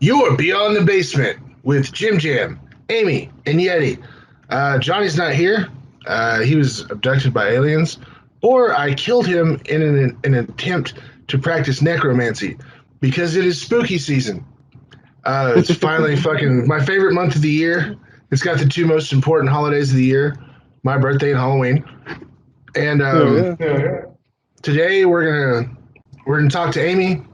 You're Beyond the Basement with Jim Jam, Amy, and Yeti. Johnny's not here. He was abducted by aliens, or I killed him in an attempt to practice necromancy because it is spooky season. It's finally fucking my favorite month of the year. It's got the two most important holidays of the year, my birthday and Halloween. And today we're gonna talk to Amy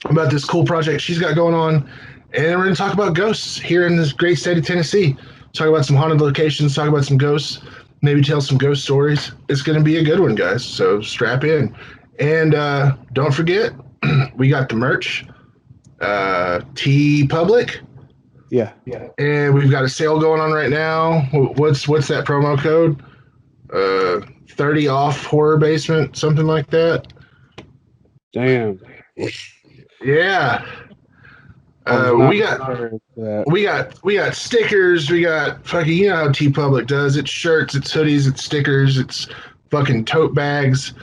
about this cool project she's got going on, and we're gonna talk about ghosts here in this great state of Tennessee. Talk about some haunted locations, talk about some ghosts, maybe tell some ghost stories. It's gonna be a good one, guys. So strap in, and don't forget, we got the merch, T Public. Yeah. And we've got a sale going on right now. What's that promo code? 30 off Horror Basement, something like that. Damn. Yeah. We got stickers. We got fucking, you know how T Public does. It's shirts, it's hoodies, it's stickers, it's fucking tote bags.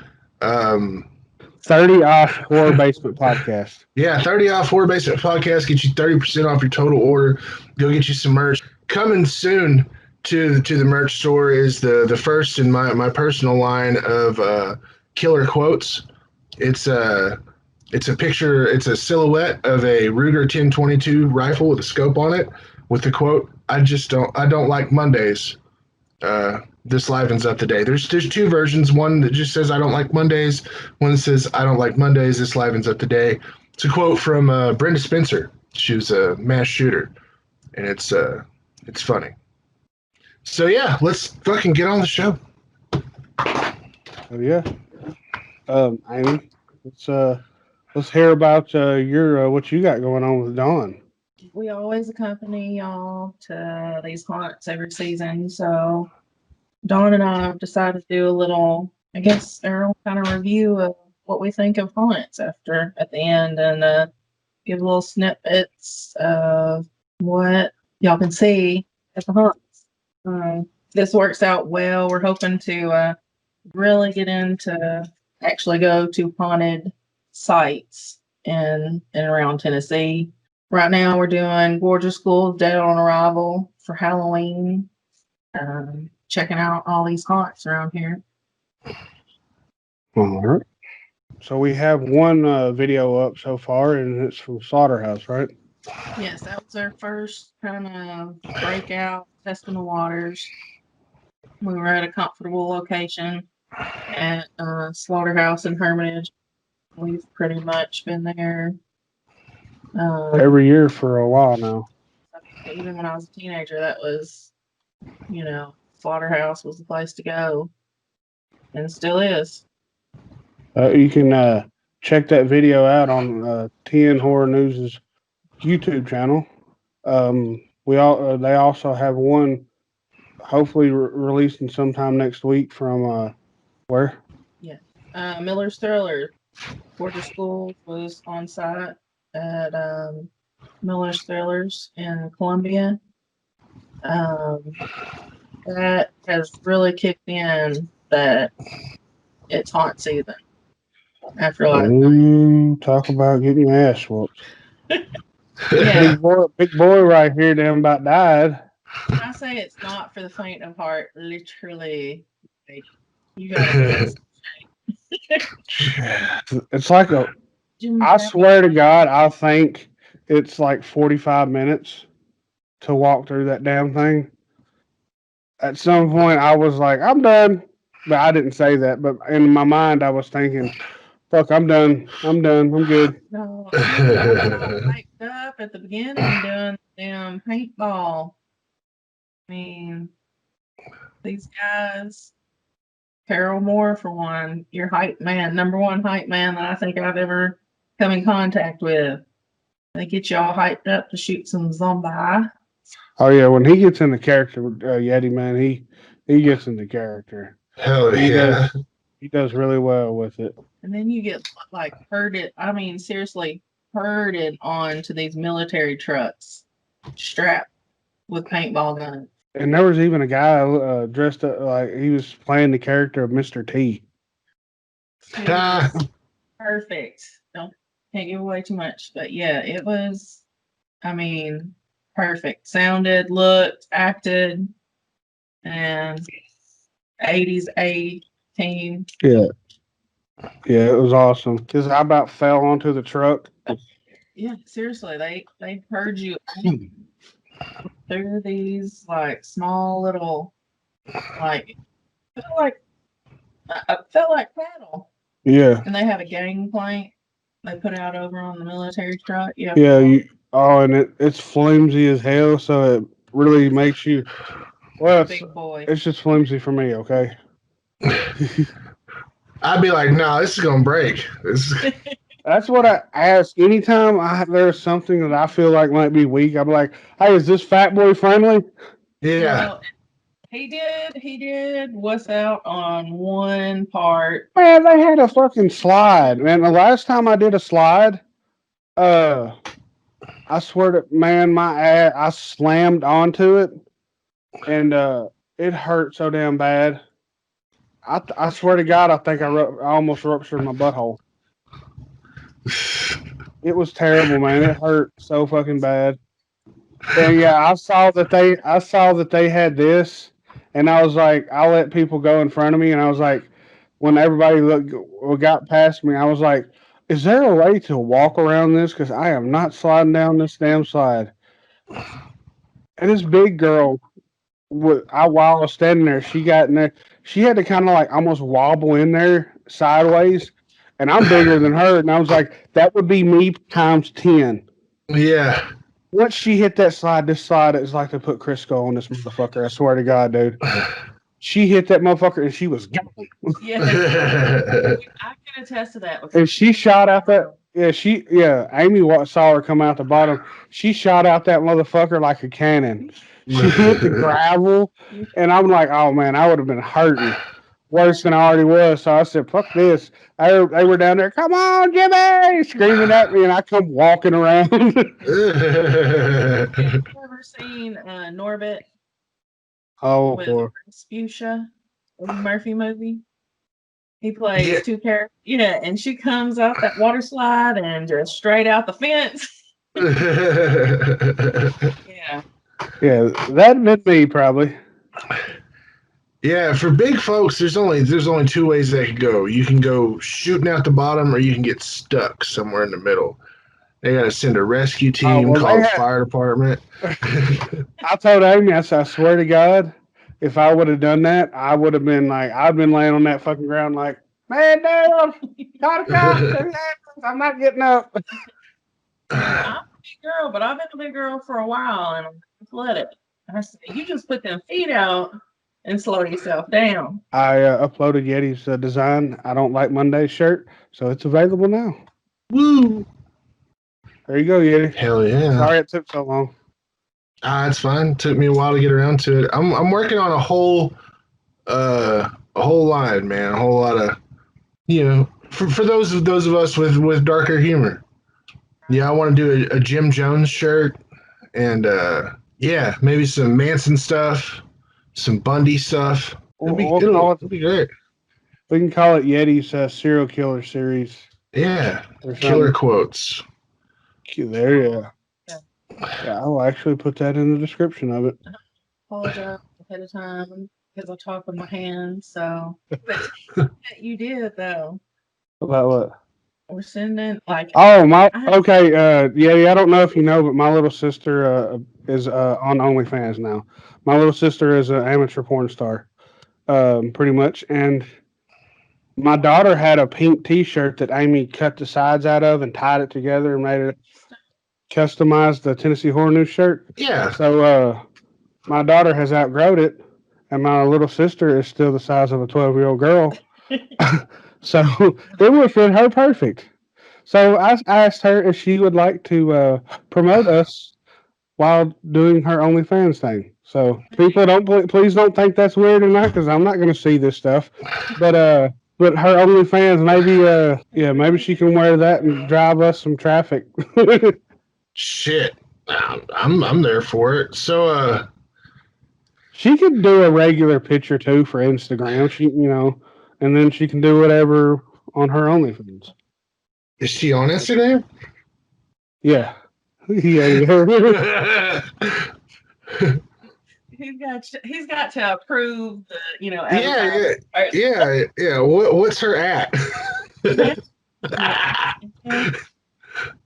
30 off Horror Basement Podcast. Yeah, 30 off Horror Basement Podcast. Get you 30% off your total order. Go get you some merch. Coming soon to the merch store is the first in my personal line of killer quotes. It's a picture. It's a silhouette of a Ruger 10/22 rifle with a scope on it, with the quote, I don't like Mondays. This livens up the day. There's two versions. One that just says I don't like Mondays. One that says I don't like Mondays. This livens up the day. It's a quote from Brenda Spencer. She was a mass shooter, and it's funny. So yeah, let's fucking get on the show. Oh yeah. Amy, let's hear about your what you got going on with Dawn. We always accompany y'all to these haunts every season. So Dawn and I have decided to do a little, I guess, our own kind of review of what we think of haunts at the end, and give little snippets of what y'all can see at the haunts. This works out well. We're hoping to really get into actually go to haunted sites in and around Tennessee. Right now we're doing Gorgeous School, Dead on Arrival for Halloween. Checking out all these haunts around here. All right. So we have one video up so far, and it's from Slaughterhouse, right? Yes, that was our first kind of breakout, testing the waters. We were at a comfortable location at Slaughterhouse in Hermitage. We've pretty much been there every year for a while now. Even when I was a teenager, that was, Slaughterhouse was the place to go, and still is. You can check that video out on TN Horror News' YouTube channel. They also have one hopefully releasing sometime next week from where? Yeah, Miller's Thriller. Gorgeous School was on site at Miller's Thrillers in Columbia. That has really kicked in that it's haunt season. After last night. Talk about getting your ass whooped. Yeah. Big boy right here damn about died. I say it's not for the faint of heart, literally. You gotta It's like I swear to God, I think it's like 45 minutes to walk through that damn thing. At some point, I was like, I'm done. But I didn't say that. But in my mind, I was thinking, fuck, I'm done. I'm good. No, I hyped up at the beginning doing damn paintball. I mean, these guys, Carol Moore for one, your hype man, number one hype man that I think I've ever come in contact with. They get you all hyped up to shoot some zombie. Oh yeah, when he gets into character, Yeti man, he gets into character. Hell yeah. He does really well with it. And then you get like herded. I mean, seriously, herded onto these military trucks, strapped with paintball guns. And there was even a guy dressed up like he was playing the character of Mr. T. Perfect. Can't give away too much, but yeah, it was I mean, perfect. Sounded, looked, acted, and 80s A team. Yeah. Yeah, it was awesome. Because I about fell onto the truck. Yeah, seriously, they heard you through these like small little like felt like cattle. Yeah. And they have a gang plank they put out over on the military truck. Yeah. Yeah. And it's flimsy as hell, so it really makes you. Well, Big boy. it's just flimsy for me, okay? I'd be like, no, this is gonna break. That's what I ask. Anytime there's something that I feel like might be weak, I'm like, hey, is this fat boy friendly? Yeah. Well, he did wuss out on one part. Man, they had a fucking slide. Man, the last time I did a slide, I swear to man, my ass, I slammed onto it, and it hurt so damn bad. I swear to God, I think I almost ruptured my butthole. It was terrible, man. It hurt so fucking bad. And yeah, I saw that they had this, and I was like, I let people go in front of me, and I was like, when everybody got past me, I was like, is there a way to walk around this? Because I am not sliding down this damn slide. And this big girl, while I was standing there, she got in there. She had to kind of like almost wobble in there sideways, and I'm bigger than her, and I was like, that would be me times 10. Yeah. Once she hit that slide, this slide is like to put Crisco on this motherfucker. I swear to God, dude. She hit that motherfucker and she was gone. Yeah, I can attest to that. And she shot out that. Yeah, Amy saw her come out the bottom. She shot out that motherfucker like a cannon. She hit the gravel, and I'm like, oh man, I would have been hurting worse than I already was. So I said, fuck this. They were down there, come on, Jimmy, screaming at me, and I come walking around. Have you ever seen Norbit Oh, with boy. Sputia, Eddie Murphy movie? He plays two characters. Yeah, and she comes out that water slide and just straight out the fence. Yeah. Yeah, that'd been me probably. Yeah, for big folks, there's only two ways they could go. You can go shooting out the bottom, or you can get stuck somewhere in the middle. They got to send a rescue team, call the fire department. I told Amy, I said, I swear to God, if I would have done that, I would have been like, I'd been laying on that fucking ground like, man down, gotta go. I'm not getting up. I'm a big girl, but I've been a big girl for a while, and I'm athletic. I said, you just put them feet out and slow yourself down. I uploaded Yeti's design. I don't like Monday shirt, so it's available now. Woo! There you go, Yeti. Hell yeah! Sorry it took so long. It's fine. It took me a while to get around to it. I'm working on a whole line, man. A whole lot of, for those of us with darker humor. Yeah, I want to do a Jim Jones shirt, and maybe some Manson stuff, some Bundy stuff. It'll be great. We can call it Yeti's serial killer series. Yeah, killer quotes. There, yeah. Yeah, I'll actually put that in the description of it. I apologize ahead of time because I talk with my hands. So, you did though. About what? We're sending like. Oh my. Okay. Yeah. I don't know if you know, but my little sister is on OnlyFans now. My little sister is an amateur porn star, pretty much, and my daughter had a pink T-shirt that Amy cut the sides out of and tied it together and made it customized the Tennessee Horror News shirt. Yeah. So my daughter has outgrown it, and my little sister is still the size of a 12-year-old girl. So it would fit her perfect. So I asked her if she would like to promote us while doing her OnlyFans thing. So people please don't think that's weird or not, because I'm not going to see this stuff. But her OnlyFans, maybe she can wear that and drive us some traffic. Shit, I'm there for it. So she could do a regular picture too for Instagram. She and then she can do whatever on her OnlyFans. Is she on Instagram? Yeah. Yeah. He's got to approve the, Yeah, advertising. yeah. What's her at?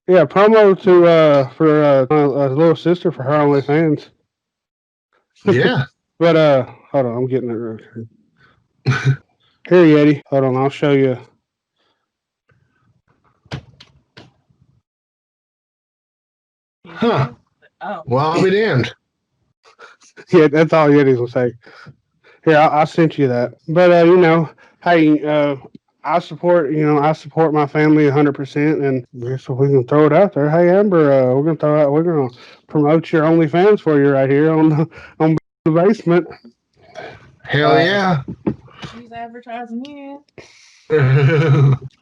Yeah, promo to for a little sister for her OnlyFans. Yeah. But hold on, I'm getting it right here. Here, Yeti. Hold on, I'll show you. Huh. Oh. Well, I'll be damned. Yeah, that's all Yeti's will say. Here, I sent you that. But hey, I support my family 100%, and so we can throw it out there. Hey, Amber, we're gonna promote your OnlyFans for you right here on the basement. Hell yeah. She's advertising you.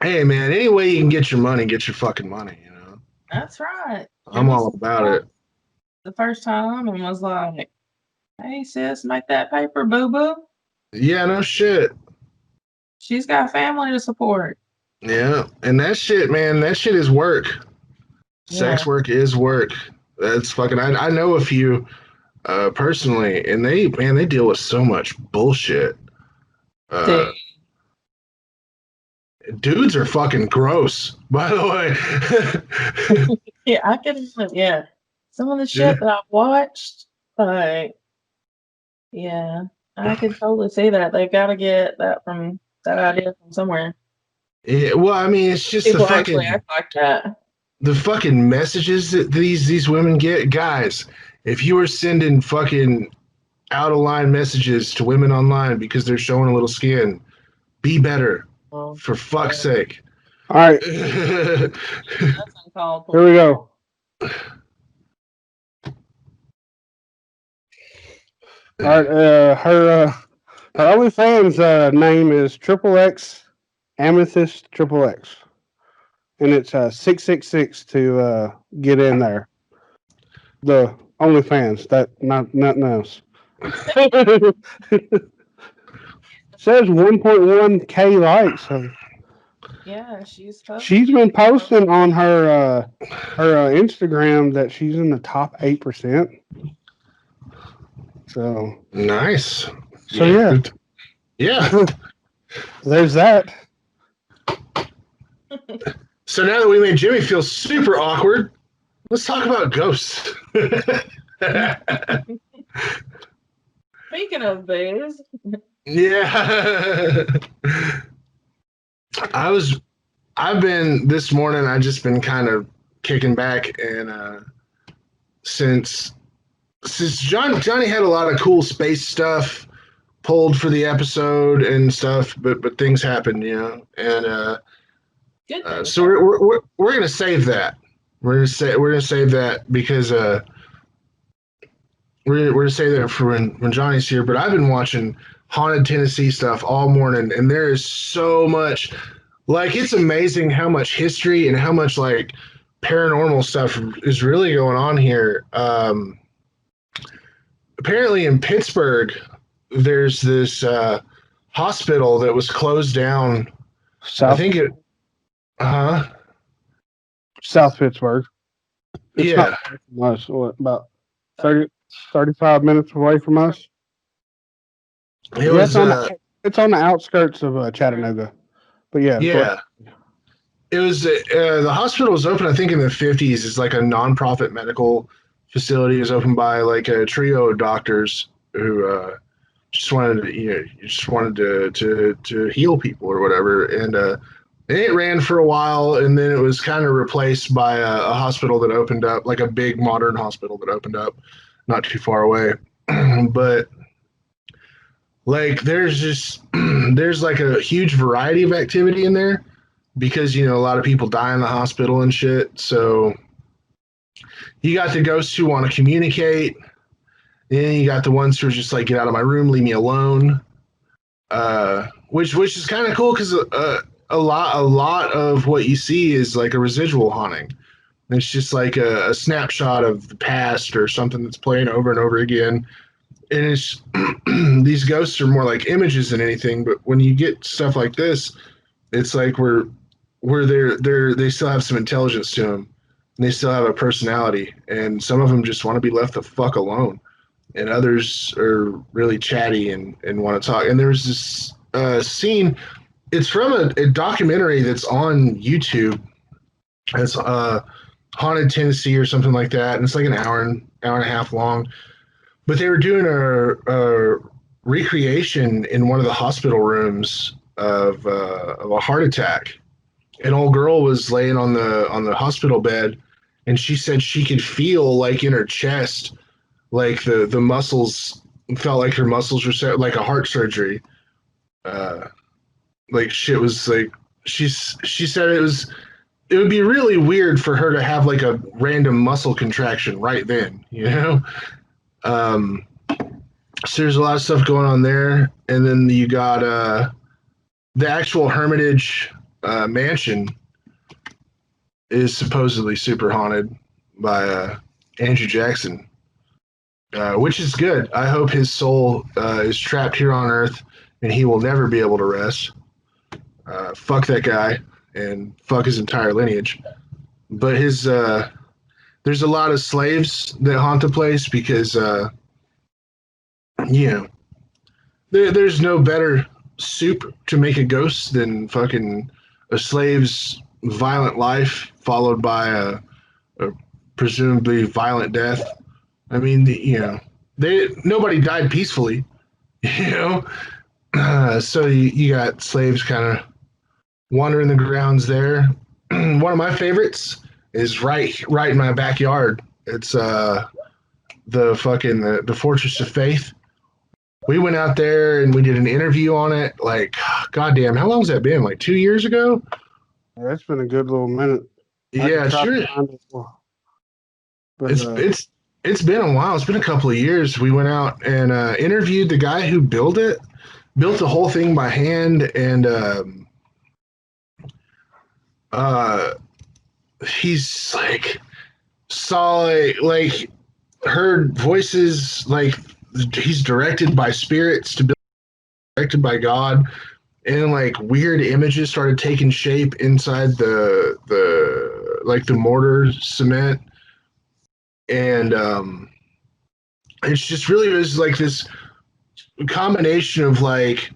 Hey, man, any way you can get your money, get your fucking money, That's right. I'm all about it. The first time and was like, hey, sis, make that paper, boo-boo. Yeah, no shit. She's got family to support. Yeah, and that shit, man, that shit is work. Sex work is work. That's fucking. I know a few personally, and they deal with so much bullshit. Dudes are fucking gross, by the way. Yeah, I can. Yeah, some of the shit that I've watched, like, yeah, I can totally see that. They've got to get that idea from somewhere. Yeah, well, I mean, it's just people the fucking actually act like that. The fucking messages that these women get, guys. If you were sending fucking out of line messages to women online because they're showing a little skin, be better. For fuck's sake. All right. Here we go. All right. Her OnlyFans name is XXX Amethyst XXX, and it's 666 to get in there. The OnlyFans, that nothing else. Says 1.1K likes. So yeah, she's been posting on her Instagram that she's in the top 8%. So nice. So yeah. There's that. So now that we made Jimmy feel super awkward, let's talk about ghosts. Speaking of these. Yeah. This morning, I've just been kind of kicking back, and since Johnny had a lot of cool space stuff pulled for the episode and stuff, but things happened, and so we're gonna save that. We're gonna save that because we're gonna save that for when Johnny's here. But I've been watching Haunted Tennessee stuff all morning, and there is so much. Like, it's amazing how much history and how much like paranormal stuff is really going on here. Apparently in Pittsburgh, there's this hospital that was closed down. I think it. South Pittsburgh. It's about 35 minutes away from us. It's on the outskirts of Chattanooga. But yeah. It was the hospital was open, I think, in the 50s. It's like a nonprofit medical facility. It was opened by like a trio of doctors who just wanted to heal people or whatever. And it ran for a while, and then it was kind of replaced by a hospital that opened up, like a big modern hospital that opened up not too far away. But like there's like a huge variety of activity in there because a lot of people die in the hospital and shit. So you got the ghosts who want to communicate, and you got the ones who are just like, get out of my room, leave me alone. Which is kind of cool because a lot of what you see is like a residual haunting. It's just like a snapshot of the past or something that's playing over and over again. And it's these ghosts are more like images than anything. But when you get stuff like this, it's like where they still have some intelligence to them. and they still have a personality. And some of them just want to be left the fuck alone, and others are really chatty and want to talk. And there's this scene. It's from a documentary that's on YouTube. It's Haunted Tennessee or something like that, and it's like an hour and a half long. But they were doing a recreation in one of the hospital rooms of a heart attack. An old girl was laying on the hospital bed, and she said she could feel like in her chest, like the muscles felt like her muscles were set, like a heart surgery. Like shit was like she said it would be really weird for her to have like a random muscle contraction right then, you know? So there's a lot of stuff going on there. And then you got the actual Hermitage mansion is supposedly super haunted by Andrew Jackson, which is good. I hope his soul is trapped here on Earth and he will never be able to rest. Fuck that guy and fuck his entire lineage. But his there's a lot of slaves that haunt the place because there's no better soup to make a ghost than fucking a slave's violent life followed by a presumably violent death. I mean, nobody died peacefully, so you got slaves kind of wandering the grounds there. One of my favorites is right in my backyard. It's the Fortress of Faith. We went out there and we did an interview on it. Like, goddamn, how long has that been? Like 2 years ago? Yeah, that's been a good little minute. Yeah, sure. But, it's been a while. It's been a couple of years. We went out and interviewed the guy who built the whole thing by hand, and he's like heard voices, like he's directed by spirits to be directed by God, and like weird images started taking shape inside the mortar cement, and it's just really was like this combination of like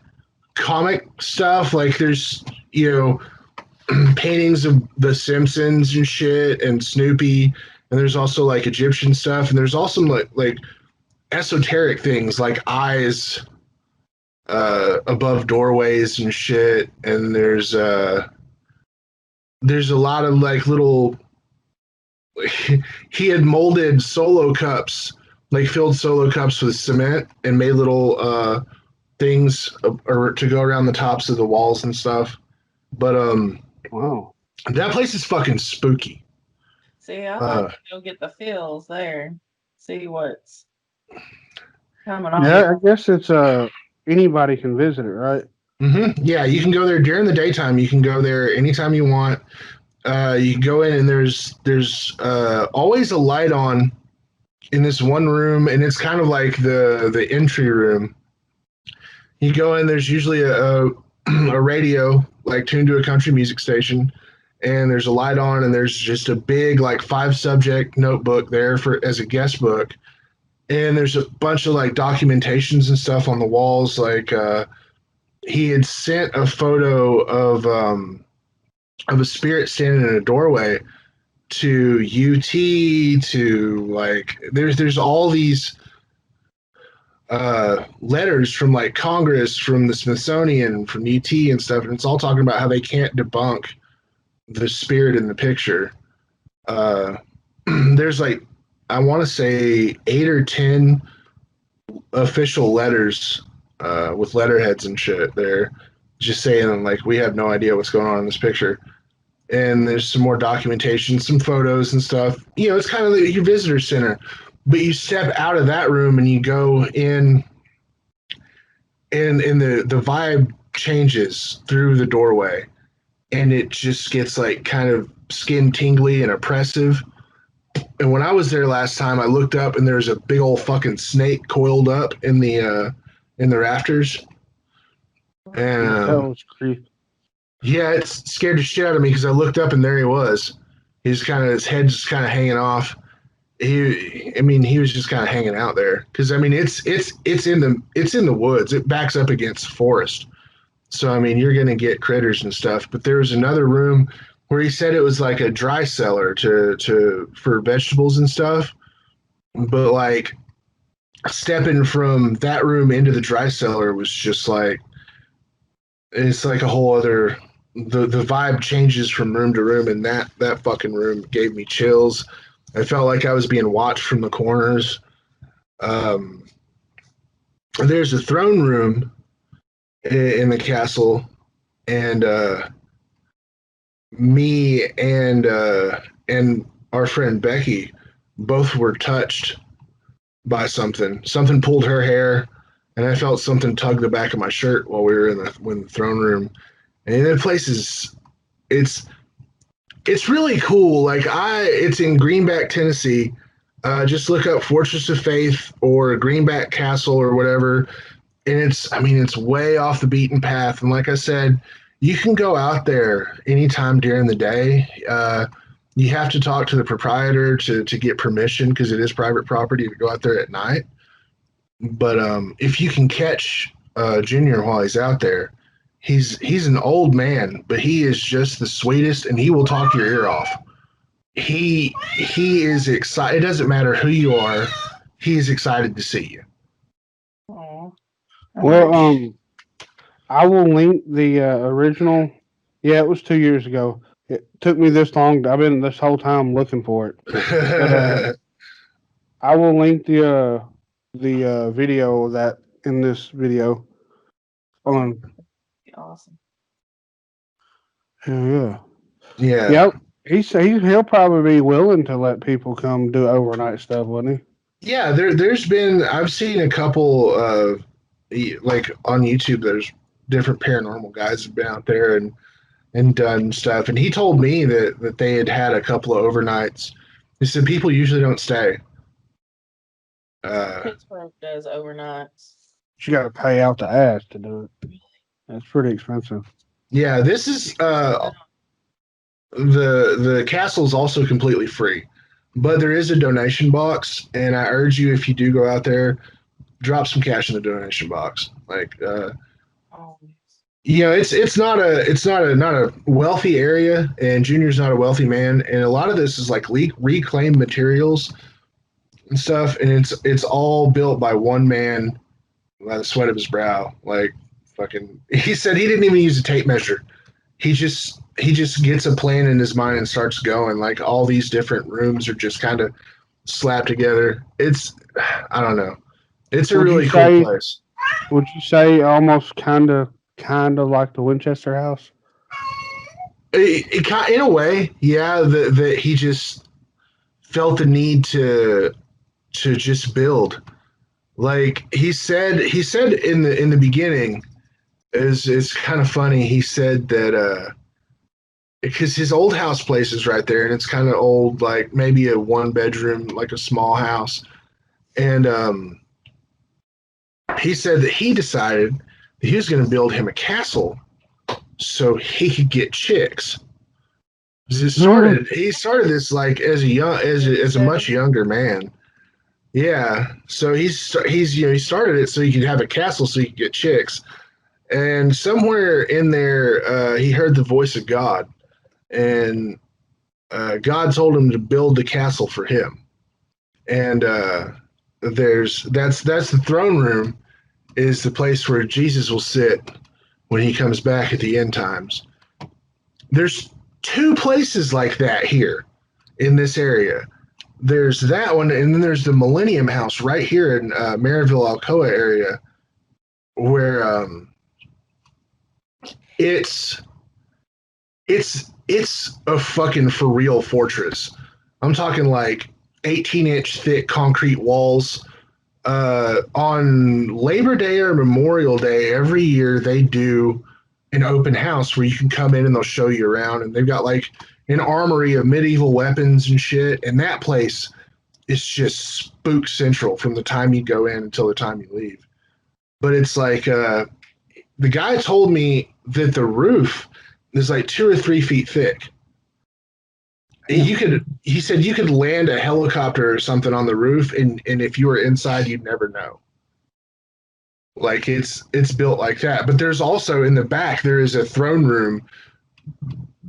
comic stuff, like there's paintings of the Simpsons and shit and Snoopy, and there's also like Egyptian stuff, and there's also like esoteric things like eyes above doorways and shit, and there's a lot of like little he had molded solo cups, like filled solo cups with cement and made little things to go around the tops of the walls and stuff. But wow, that place is fucking spooky. See, I like to go get the feels there. See what's coming on. Yeah, I guess it's anybody can visit it, right? Mm-hmm. Yeah, you can go there during the daytime. You can go there anytime you want. You can go in, and there's always a light on in this one room, and it's kind of like the entry room. You go in, there's usually a radio like tuned to a country music station, and there's a light on, and there's just a big like 5-subject notebook there as a guest book, and there's a bunch of like documentations and stuff on the walls. Like he had sent a photo of a spirit standing in a doorway to UT, to like there's all these letters from like Congress, from the Smithsonian, from UT and stuff, and it's all talking about how they can't debunk the spirit in the picture. There's like, I want to say 8 or 10 official letters with letterheads and shit there, just saying like, we have no idea what's going on in this picture. And there's some more documentation, some photos and stuff. It's kind of your visitor center. But you step out of that room and you go in, and the vibe changes through the doorway, and it just gets like kind of skin tingly and oppressive. And when I was there last time, I looked up and there's a big old fucking snake coiled up in the rafters. And that was creepy. Yeah, it scared the shit out of me because I looked up and there he was. He's kind of his head just kind of hanging off. He was just kind of hanging out there because I mean it's in the woods. It backs up against forest, so I mean you're gonna get critters and stuff. But there was another room where he said it was like a dry cellar to for vegetables and stuff. But like stepping from that room into the dry cellar was just like it's like a whole other the vibe changes from room to room, and that fucking room gave me chills. I felt like I was being watched from the corners. Um, there's a throne room in the castle, and me and our friend Becky both were touched by something. Something pulled her hair, and I felt something tug the back of my shirt while we were in the throne room. And the place is it's really cool. It's in Greenback, Tennessee. Just look up Fortress of Faith or Greenback Castle or whatever. And it's way off the beaten path. And like I said, you can go out there anytime during the day. You have to talk to the proprietor to get permission because it is private property to go out there at night. But if you can catch Junior while he's out there, he's an old man, but he is just the sweetest, and he will talk your ear off. He is excited. It doesn't matter who you are. He is excited to see you. Aw. Well, I will link the original. Yeah, it was 2 years ago. It took me this long. I've been this whole time looking for it. But, I will link the video of that in this video. On Awesome. yeah. Yeah. Yep. He'll probably be willing to let people come do overnight stuff, wouldn't he? Yeah, there's been I've seen a couple like on YouTube. There's different paranormal guys have been out there and done stuff. And he told me that they had a couple of overnights. He said people usually don't stay. Pittsburgh does overnights. You got to pay out the ass to do it. That's pretty expensive. Yeah, this is the castle is also completely free, but there is a donation box, and I urge you, if you do go out there, drop some cash in the donation box. It's not a wealthy area, and Junior's not a wealthy man, and a lot of this is like reclaimed materials and stuff, and it's all built by one man by the sweat of his brow. He said he didn't even use a tape measure. He just gets a plan in his mind and starts going. Like all these different rooms are just kind of slapped together. I don't know. It's a really cool place. Would you say almost kind of like the Winchester House? In a way, yeah. That he just felt the need to just build. Like he said in the beginning, is kind of funny. He said that because his old house place is right there, and it's kind of old, like maybe a 1-bedroom, like a small house. And he said that he decided that he was going to build him a castle so he could get chicks. He started this like as a much younger man. Yeah, so he started it so he could have a castle so he could get chicks. And somewhere in there, he heard the voice of God, and God told him to build the castle for him. And that's the throne room, is the place where Jesus will sit when he comes back at the end times. There's 2 places like that here in this area. There's that one, and then there's the Millennium House right here in Maryville, Alcoa area, where it's a fucking for real fortress. I'm talking like 18-inch thick concrete walls. On Labor Day or Memorial Day every year, they do an open house where you can come in and they'll show you around, and they've got like an armory of medieval weapons and shit. And that place is just spook central from the time you go in until the time you leave. But it's like the guy told me that the roof is like 2 or 3 feet thick. He said you could land a helicopter or something on the roof, and if you were inside, you'd never know. Like it's built like that. But there's also in the back there is a throne room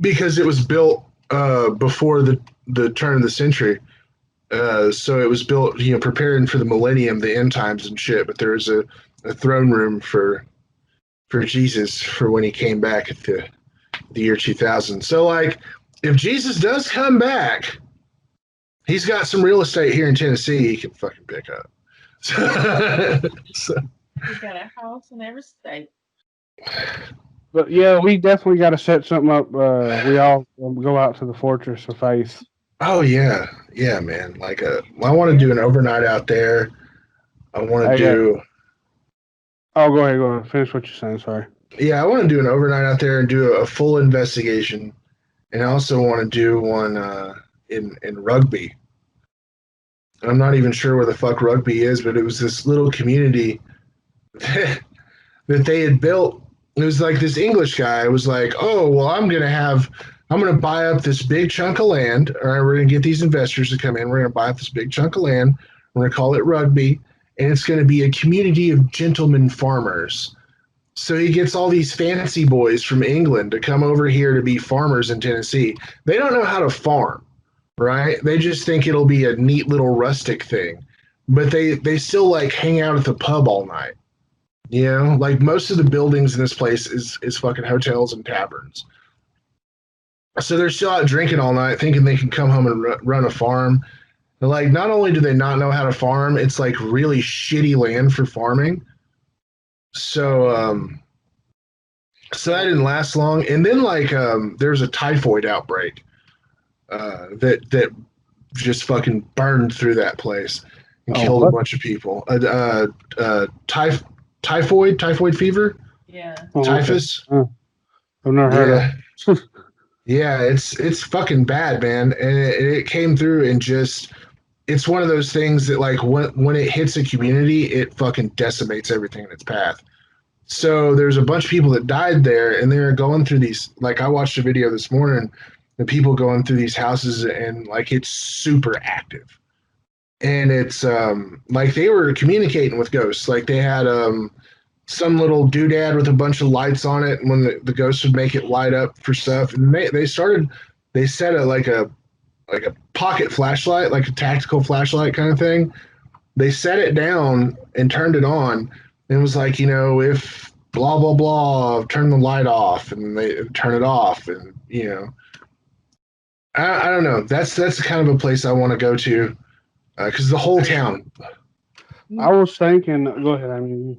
because it was built before the turn of the century. So it was built, preparing for the millennium, the end times and shit. But there was a throne room for Jesus for when he came back at the year 2000. So like, if Jesus does come back, he's got some real estate here in Tennessee he can fucking pick up. So, He's got a house in every state. But yeah, we definitely got to set something up. We all go out to the Fortress of Faith. oh yeah, man. Like I want to do an overnight out there. I want to do. Oh, go ahead. Finish what you're saying. Sorry. Yeah, I want to do an overnight out there and do a full investigation, and I also want to do one in Rugby. I'm not even sure where the fuck Rugby is, but it was this little community that they had built. It was like this English guy was like, oh, well, I'm going to buy up this big chunk of land. All right, we're going to get these investors to come in. We're going to buy up this big chunk of land. We're going to call it Rugby, and it's going to be a community of gentlemen farmers. So he gets all these fancy boys from England to come over here to be farmers in Tennessee. They don't know how to farm, right? They just think it'll be a neat little rustic thing. But they still like hang out at the pub all night. Like most of the buildings in this place is fucking hotels and taverns. So they're still out drinking all night, thinking they can come home and run a farm. And like, not only do they not know how to farm, it's like really shitty land for farming. So that didn't last long. And then like there's a typhoid outbreak that just fucking burned through that place and killed a bunch of people. Typhoid fever? Yeah. Typhus? Okay. I've never heard of. Yeah, it's fucking bad, man. And it came through and just, it's one of those things that like when it hits a community, it fucking decimates everything in its path. So there's a bunch of people that died there, and they're going through these, like I watched a video this morning, the people going through these houses, and like it's super active. And it's like they were communicating with ghosts. Like they had some little doodad with a bunch of lights on it, and when the ghosts would make it light up for stuff. And they set it like a pocket flashlight, like a tactical flashlight kind of thing. They set it down and turned it on, and it was like, if blah blah blah, turn the light off, and they turn it off, and I don't know. That's kind of a place I want to go to, because the whole town. I was thinking. Go ahead. I mean,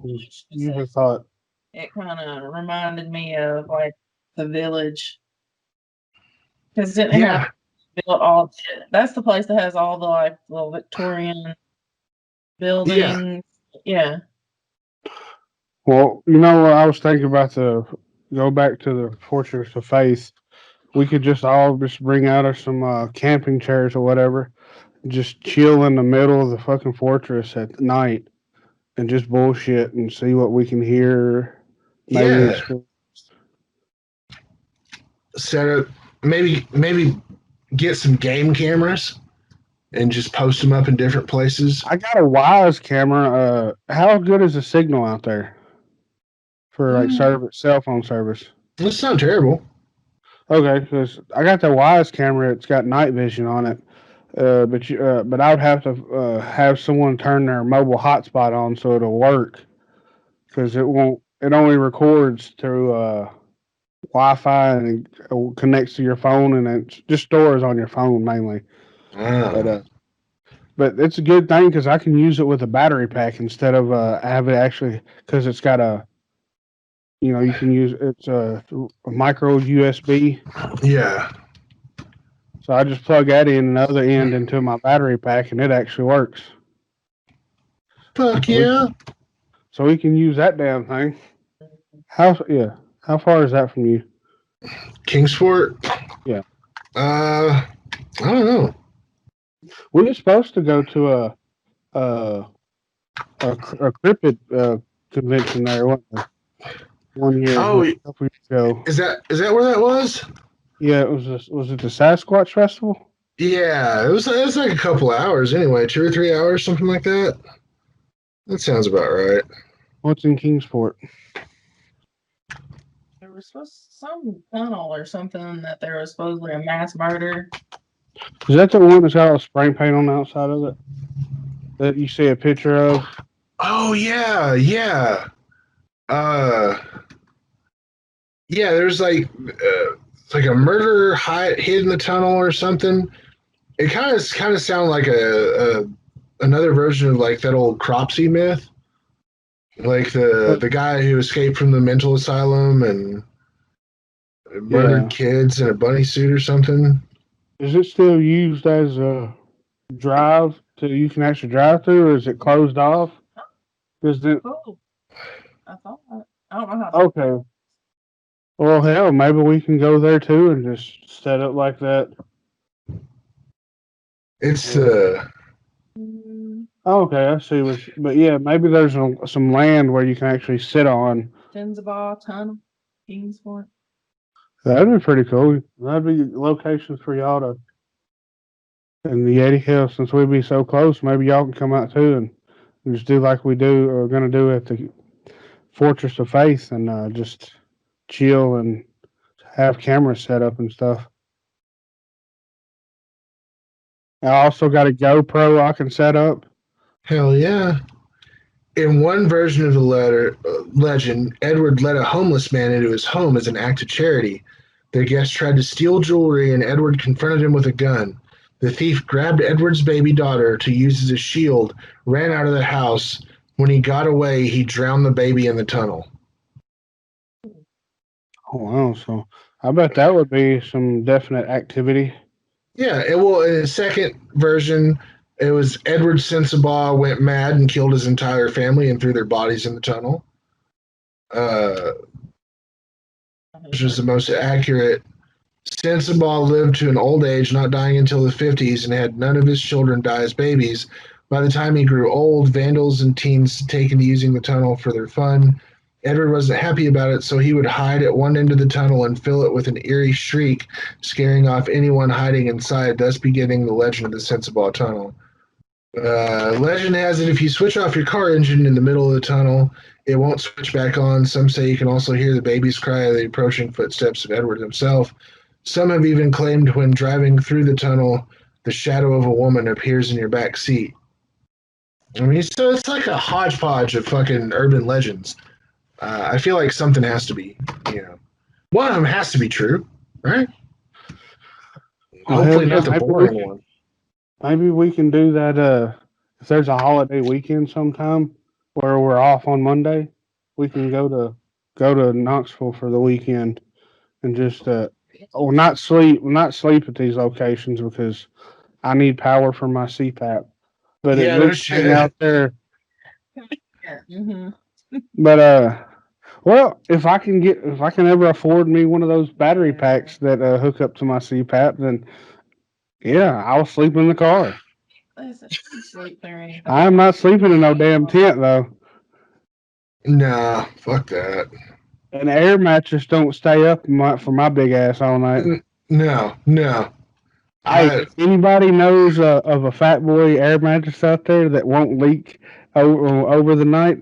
you have thought. It kind of reminded me of like the Village, because it had built all. That's the place that has all the like little Victorian buildings. Yeah. Well, I was thinking about go back to the Fortress of Faith. We could just bring out some camping chairs or whatever, just chill in the middle of the fucking fortress at night and just bullshit and see what we can hear. Set up, maybe get some game cameras and just post them up in different places. I got a Wyze camera. How good is the signal out there for like cell phone service? It's not terrible. Okay, because I got the Wyze camera. It's got night vision on it. But I would have to have someone turn their mobile hotspot on so it'll work, because it won't. It only records through Wi-Fi and it connects to your phone, and it just stores on your phone mainly. But it's a good thing because I can use it with a battery pack instead of have it actually, because it's got you can use it's a micro USB. Yeah. So I just plug that in the other end into my battery pack, and it actually works. Fuck yeah! So we can use that damn thing. How far is that from you? Kingsport? Yeah. I don't know. We were supposed to go to a cryptid convention there, wasn't we? 1 year. Oh, a couple years ago. Is that where that was? Yeah, was it the Sasquatch Festival? Yeah, it was like a couple hours anyway, 2 or 3 hours, something like that. That sounds about right. What's in Kingsport? There was some tunnel or something that there was supposedly a mass murder. Is that the one that's got all the spray paint on the outside of it that you see a picture of? Oh yeah, yeah. Uh, yeah. There's it's like a murder hid in the tunnel or something. It kind of sound like a another version of like that old Cropsey myth, like the guy who escaped from the mental asylum and murdered Yeah. kids in a bunny suit or something. Is it still used as a drive to you can actually drive through, or is it closed off? Is it Oh, I thought I don't know how. okay? Well, hell, maybe we can go there too and just set up like that. It's Mm, Okay, I see. But yeah, maybe there's some land where you can actually sit on. Tenzabah Tunnel, Kingsport. That'd be pretty cool. That'd be locations for y'all to in the Yeti Hill. Since we'd be so close, maybe y'all can come out too and just do like we do or gonna do at the Fortress of Faith and just chill and have cameras set up and stuff. I also got a GoPro I can set up. hell yeah. In one version of the legend, Edward led a homeless man into his home as an act of charity. The guest tried to steal jewelry, and Edward confronted him with a gun. The thief grabbed Edward's baby daughter to use as a shield, ran out of the house. When he got away, he drowned the baby in the tunnel. Oh wow! So I bet that would be some definite activity. Yeah, in the second version, it was Edward Sensabaugh went mad and killed his entire family and threw their bodies in the tunnel. Uh, which was the most accurate. Sensabaugh lived to an old age, not dying until the 50s, and had none of his children die as babies. By the time he grew old, vandals and teens taken to using the tunnel for their fun. Edward wasn't happy about it, so he would hide at one end of the tunnel and fill it with an eerie shriek, scaring off anyone hiding inside, thus beginning the legend of the Sensabaugh Tunnel. Legend has it if you switch off your car engine in the middle of the tunnel, it won't switch back on. Some say you can also hear the baby's cry of the approaching footsteps of Edward himself. Some have even claimed when driving through the tunnel, the shadow of a woman appears in your back seat. I mean, so it's like a hodgepodge of fucking urban legends. I feel like something has to be, one of them has to be true, right? Well, Hopefully yeah, not the boring one. maybe we can do that. If there's a holiday weekend sometime where we're off on Monday, we can go to Knoxville for the weekend and just not sleep at these locations because I need power for my CPAP. But at Yeah, no least hang shit. out there. Yeah. Mm-hmm. But well, if I can ever afford me one of those battery packs that hook up to my CPAP, then yeah, I'll sleep in the car. Sleep there anything. I'm not sleeping in no damn tent though. Nah, fuck that. An air mattress don't stay up for my big ass all night. No, no. If anybody knows of a Fat Boy air mattress out there that won't leak over the night,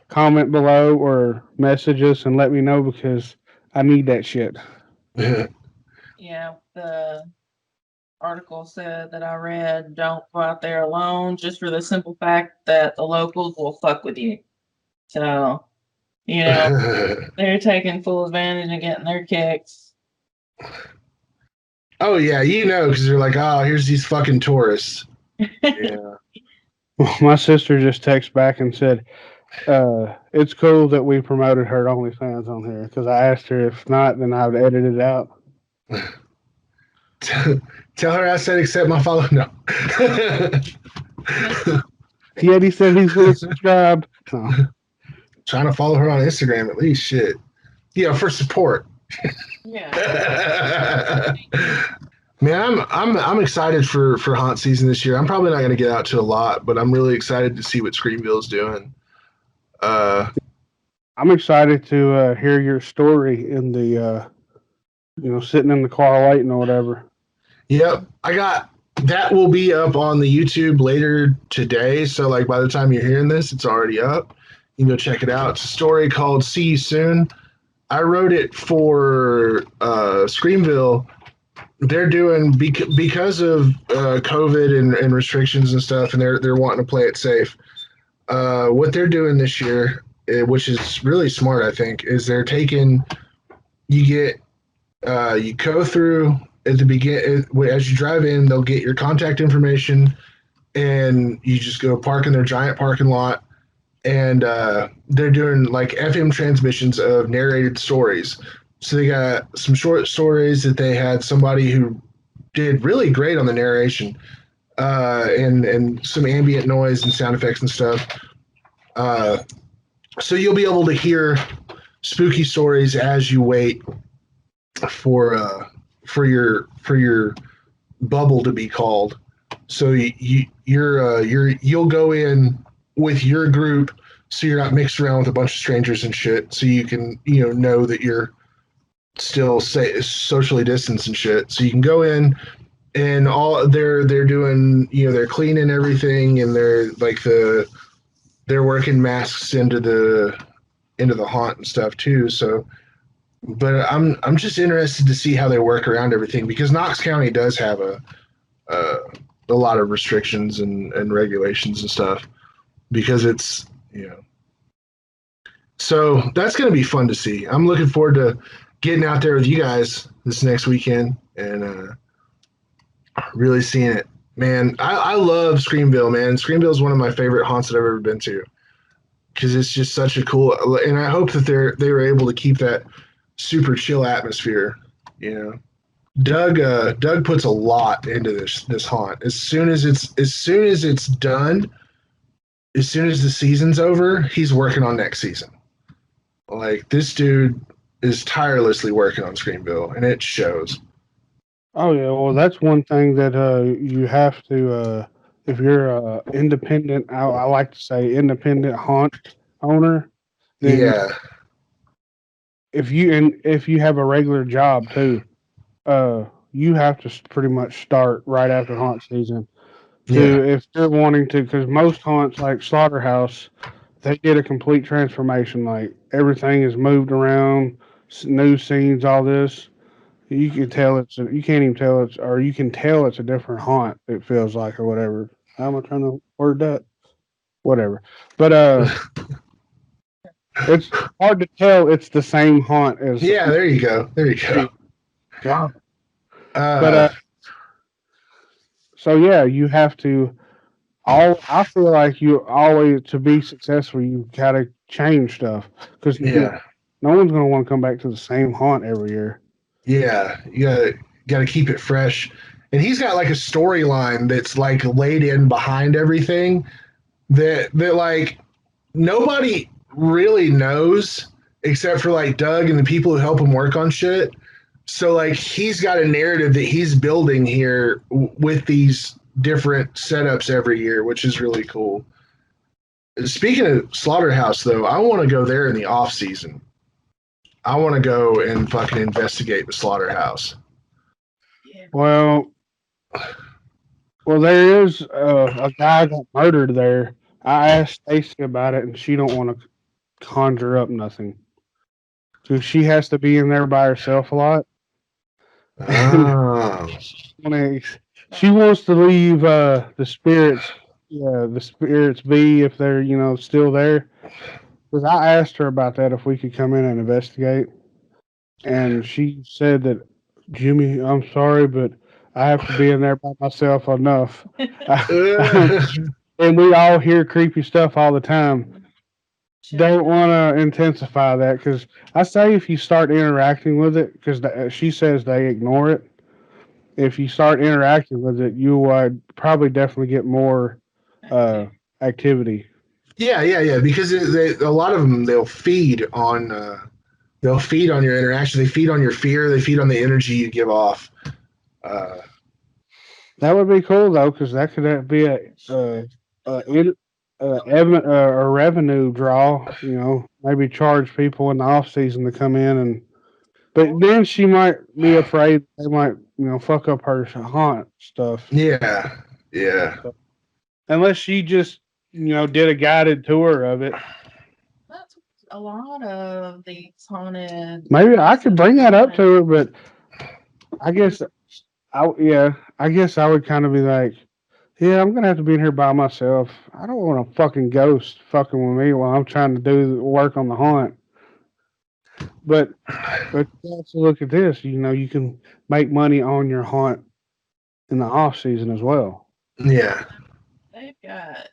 comment below or message us and let me know because I need that shit. Yeah, the article said that I read, don't go out there alone just for the simple fact that the locals will fuck with you. So, they're taking full advantage and getting their kicks. Oh yeah, because they're like, oh, here's these fucking tourists. Yeah. My sister just texted back and said, it's cool that we promoted her OnlyFans on here because I asked her if not, then I would edit it out. Tell her I said accept my follow. No. Yet he said he's going to subscribe. No. Trying to follow her on Instagram at least. Shit. Yeah, for support. Yeah. Man, I'm excited for haunt season this year. I'm probably not going to get out to a lot, but I'm really excited to see what Screamville's doing. I'm excited to hear your story in the, sitting in the car waiting or whatever. Yep, I got that. Will be up on the YouTube later today. So like by the time you're hearing this, it's already up. You can go check it out. It's a story called "See You Soon." I wrote it for Screamville. They're doing because of COVID and restrictions and stuff, and they're wanting to play it safe. What they're doing this year, which is really smart, I think, is they're taking you get you go through at the begin as you drive in, they'll get your contact information, and you just go park in their giant parking lot, and they're doing like FM transmissions of narrated stories. So they got some short stories that they had somebody who did really great on the narration, and some ambient noise and sound effects and stuff. So you'll be able to hear spooky stories as you wait for your bubble to be called. So you'll go in with your group, so you're not mixed around with a bunch of strangers and shit. So you can know that you're still socially distanced and shit. So you can go in, and all they're doing, they're cleaning everything, and they're working masks into the haunt and stuff too. So, but I'm just interested to see how they work around everything, because Knox County does have a lot of restrictions and regulations and stuff, because it's so that's going to be fun to see. I'm looking forward to getting out there with you guys this next weekend and really seeing it. Man, I love Screamville, man. Screamville is one of my favorite haunts that I've ever been to, because it's just such a cool, and I hope that they were able to keep that super chill atmosphere. Doug puts a lot into this haunt. As soon as it's done, as soon as the season's over, he's working on next season. Like, this dude is tirelessly working on Screamville, and it shows. Oh yeah, well that's one thing that you have to if you're a independent, I like to say independent haunt owner, then Yeah. if you have a regular job too, you have to pretty much start right after haunt season. If they're wanting to, because most haunts like Slaughterhouse, they did a complete transformation. Like everything is moved around, new scenes, all this. You can tell you can't even tell or you can tell it's a different haunt. It feels like, or whatever. How am I trying to word that? Whatever. But it's hard to tell it's the same haunt as. Yeah, there you go. God. But so yeah, you have to. I feel like you always, to be successful, you gotta change stuff, because no one's gonna want to come back to the same haunt every year. Yeah, you gotta keep it fresh. And he's got like a storyline that's like laid in behind everything that like nobody really knows except for like Doug and the people who help him work on shit. So like he's got a narrative that he's building here with these different setups every year, which is really cool. Speaking of Slaughterhouse, though, I want to go there in the off season. I want to go and fucking investigate the Slaughterhouse. Well, there is a guy got murdered there. I asked Stacy about it, and she don't want to conjure up nothing. So she has to be in there by herself a lot. Oh. She wants to leave the spirits be if they're still there. Because I asked her about that, if we could come in and investigate, and she said that, Jimmy, I'm sorry, but I have to be in there by myself enough. And we all hear creepy stuff all the time. Don't want to intensify that, because I say if you start interacting with it, because she says they ignore it. If you start interacting with it, you would probably definitely get more activity. Yeah. Because a lot of them, they'll feed on your interaction. They feed on your fear. They feed on the energy you give off. That would be cool though, because that could be a revenue draw. Maybe charge people in the off season to come in and But then she might be afraid they might, fuck up her haunt stuff. Yeah. Yeah. So, unless she just, did a guided tour of it. That's a lot of these haunted. Maybe I could bring that up to her, but I guess I guess I would kind of be like, yeah, I'm gonna have to be in here by myself. I don't want a fucking ghost fucking with me while I'm trying to do the work on the haunt. But you also look at this. You can make money on your haunt in the off season as well. Yeah. They've got.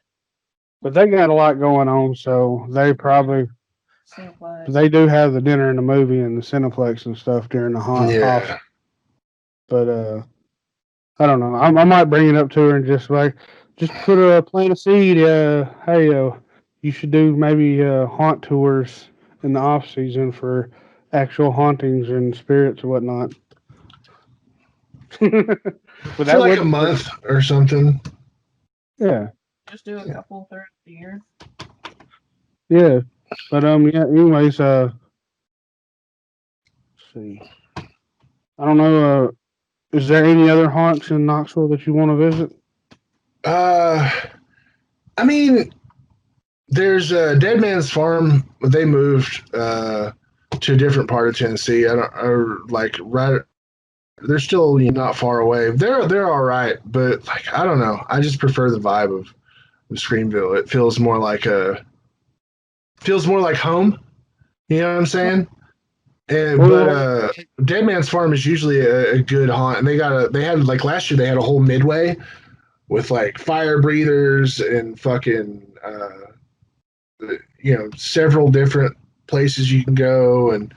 But they got a lot going on, so they probably Cineplex. they do have the dinner and the movie and the Cineplex and stuff during the haunt off. Yeah. But I don't know. I might bring it up to her and just plant a seed. Hey, you should do maybe haunt tours in the off season for actual hauntings and spirits and whatnot. But For like a month or something. Yeah. Just do a couple throughout the year. Yeah. But yeah, anyways, let's see. I don't know, is there any other haunts in Knoxville that you want to visit? I mean, there's Dead Man's Farm. They moved to a different part of Tennessee. They're still not far away. They're all right, but like I don't know. I just prefer the vibe of Screamville. It feels more like home. You know what I'm saying? But Dead Man's Farm is usually a good haunt, and they had like last year they had a whole midway with like fire breathers and fucking several different places you can go and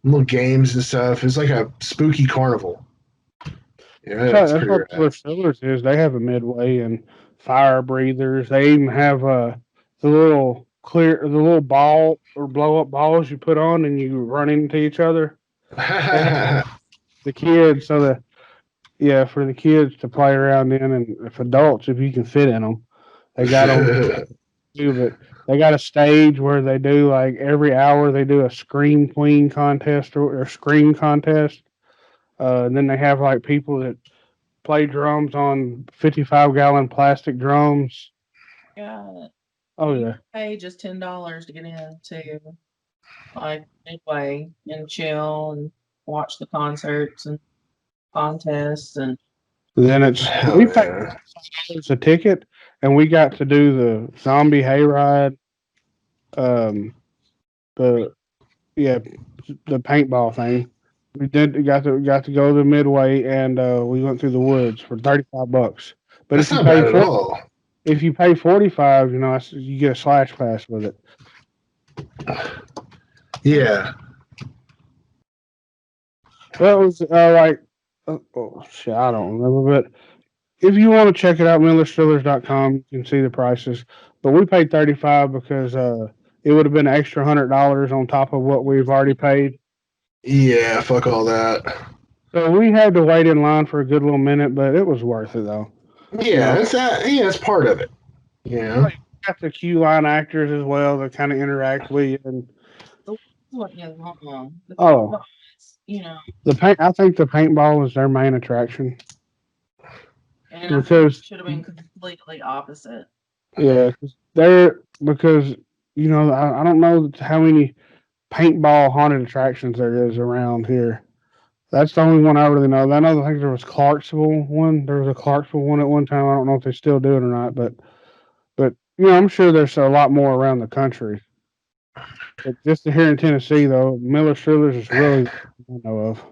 little games and stuff. It's like a spooky carnival. Yeah, that's what Miller Stillers is. They have a midway and fire breathers. They even have the little ball or blow up balls you put on and you run into each other. The kids, for the kids to play around in, and if adults, if you can fit in them, they got them. But they got a stage where they do like every hour they do a scream queen contest or scream contest. And then they have like people that play drums on 55-gallon plastic drums. Yeah. Oh yeah. Pay just $10 to get into like midway and chill and watch the concerts and contests and then we paid $5 a ticket and we got to do the zombie hayride. The paintball thing. We got to go to the midway and we went through the woods for $35. But that's not bad at all. If you pay $45, you get a slash pass with it. Yeah. That was I don't remember, but if you want to check it out, millerstillers.com, you can see the prices. But we paid $35 because it would have been an extra $100 on top of what we've already paid. Yeah, fuck all that. So we had to wait in line for a good little minute, but it was worth it though. Yeah, it's part of it. Yeah. You got the queue line actors as well that kind of interact with you and I think the paintball is their main attraction. And because should have been completely opposite. Yeah, because I don't know how many paintball haunted attractions there is around here. That's the only one I really know. I think there was Clarksville one. There was a Clarksville one at one time. I don't know if they still do it or not, but I'm sure there's a lot more around the country. But just here in Tennessee, though, Miller Strillers is really I know of.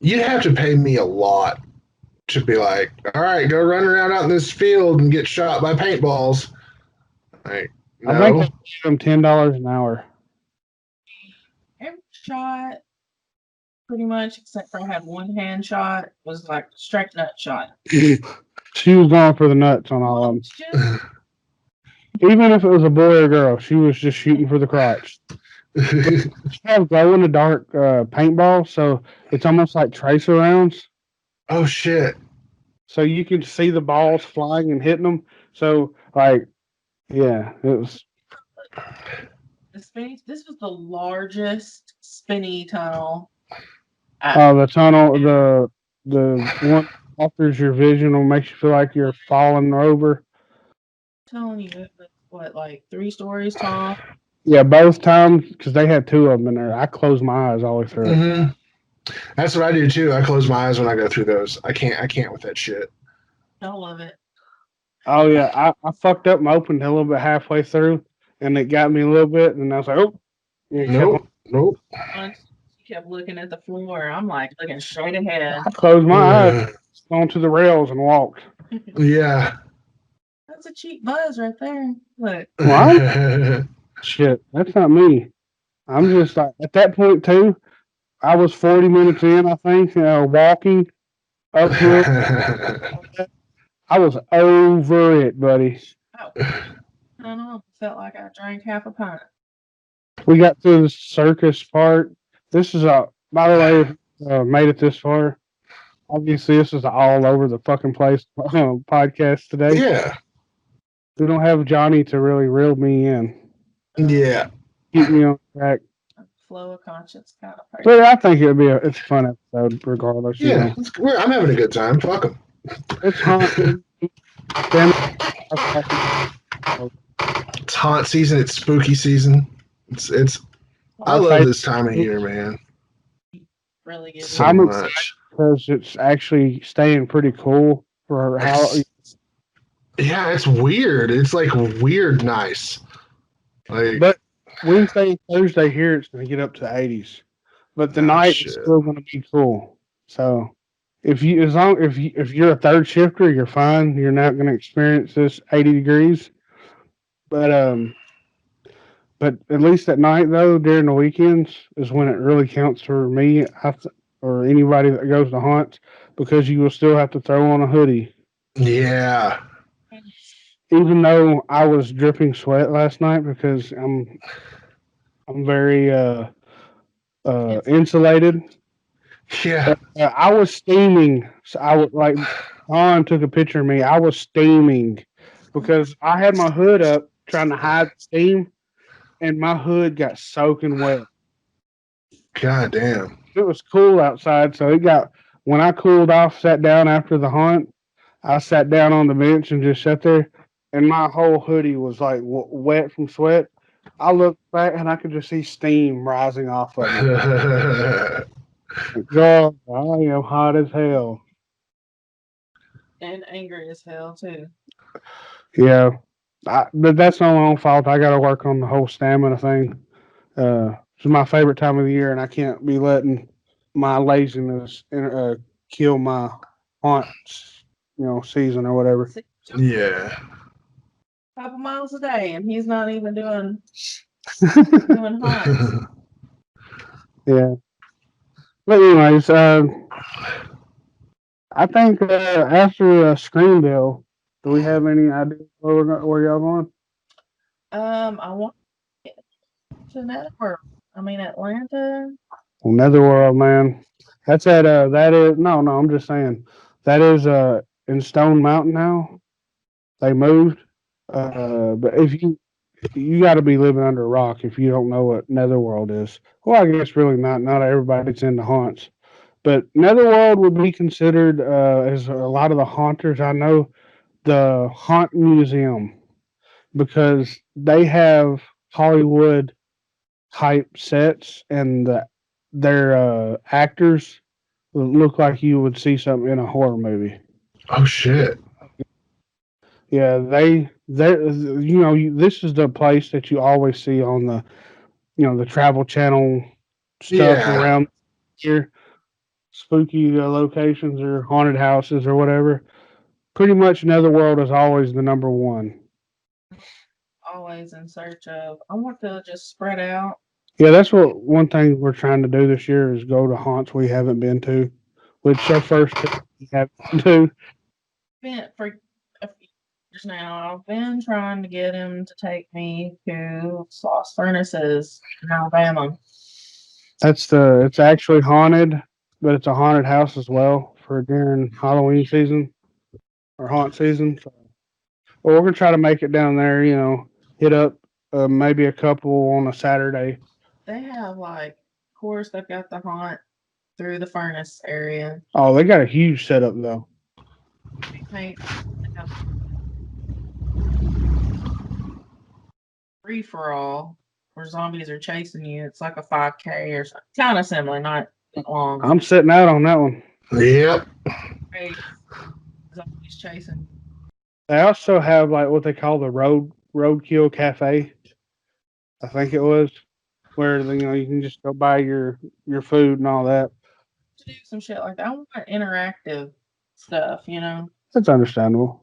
You'd have to pay me a lot to be like, all right, go run around out in this field and get shot by paintballs. Like, no. I think they give them $10 an hour. Every shot, pretty much, except for I had one hand shot, was like straight nut shot. She was going for the nuts on all of them. Even if it was a boy or girl, she was just shooting for the crotch. She have glow in the dark paintball, so it's almost like tracer rounds. Oh shit! So you can see the balls flying and hitting them. So it was. This was the largest spinny tunnel The tunnel, the one alters your vision or makes you feel like you're falling over. Telling you, it was what, like 3 stories tall? Yeah, both times because they had two of them in there. I closed my eyes all the way through it. Mm-hmm. That's what I do too. I close my eyes when I go through those. I can't with that shit. I love it. Oh yeah, I fucked up and opened a little bit halfway through, and it got me a little bit, and I was like, oh, and it kept on. Nope. Once she kept looking at the floor, I'm like looking straight ahead. I closed my eyes, onto the rails, and walked. Yeah. That's a cheap buzz right there. Look. What? Shit, that's not me. I'm just like at that point too. I was 40 minutes in, I think, walking uphill. I was over it, buddy. Oh, I don't know. Felt like I drank half a pint. We got to the circus part. This is by the way, if made it this far. Obviously, this is all over the fucking place podcast today. Yeah. We don't have Johnny to really reel me in. Yeah. Keep me on track. Flow of conscience kind of person. But I think it'll be it's a fun episode regardless. Yeah. I'm having a good time. Fuck them. It's haunted. It's haunt season. It's spooky season. It's. I love this time of year, man. Really good. So much because it's actually staying pretty cool for how. Yeah, it's weird. It's like weird nice. Like, but Wednesday and Thursday here, it's going to get up to 80s. But the night is still going to be cool. So if you're a third shifter, you're fine. You're not going to experience this 80 degrees. But at least at night though, during the weekends is when it really counts for me, or anybody that goes to haunts, because you will still have to throw on a hoodie. Yeah. Even though I was dripping sweat last night because I'm very insulated. Yeah. I was steaming. So I was like, Don took a picture of me. I was steaming because I had my hood up trying to hide the steam, and my hood got soaking wet. God damn. It was cool outside, so when I cooled off, sat down after the hunt, I sat down on the bench and just sat there, and my whole hoodie was like wet from sweat. I looked back and I could just see steam rising off of it. God, I am hot as hell. And angry as hell too. Yeah, but that's not my own fault. I got to work on the whole stamina thing. It's my favorite time of the year, and I can't be letting my laziness kill my hunt, season or whatever. Yeah. Couple miles a day, and he's not even doing hunts. Yeah. But anyways, I think after Screamville, do we have any idea where y'all going? I want to Netherworld. I mean Atlanta. Well, Netherworld, man. That's at that is no. I'm just saying that is in Stone Mountain now. They moved. But if you got to be living under a rock if you don't know what Netherworld is. Well, I guess really not. Not everybody's into haunts. But Netherworld would be considered, as a lot of the haunters I know, the Haunt Museum, because they have Hollywood type sets and their actors look like you would see something in a horror movie. Oh shit. Yeah, they this is the place that you always see on the Travel Channel stuff around here. Spooky locations or haunted houses or whatever. Pretty much Netherworld is always the number one. Always in search of. I want to just spread out. Yeah, that's what one thing we're trying to do this year is go to haunts we haven't been to, which so first we haven't been to. Been for a few years now. I've been trying to get him to take me to Sloss Furnaces in Alabama. It's actually haunted, but it's a haunted house as well for during Halloween season or haunt season. So, well, we're gonna try to make it down there. Hit up maybe a couple on a Saturday. They have of course, they've got the haunt through the furnace area. Oh, they got a huge setup though. Paint free for all, where zombies are chasing you. It's like a 5K or something. Kind of similar, not long. I'm sitting out on that one. Yep. Zombies chasing. They also have like what they call the roadkill cafe. I think it was where you can just go buy your food and all that. To do some shit like that. I want interactive stuff, That's understandable.